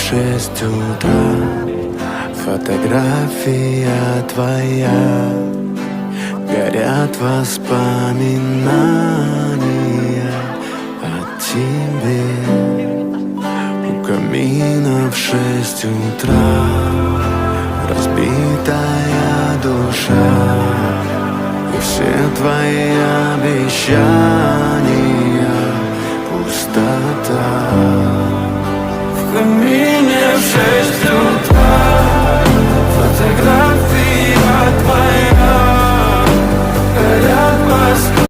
6 утра. Фотография твоя, горят воспоминания о тебе. У камина в 6 утра разбитая душа, и все твои обещания пустота. В камине в 6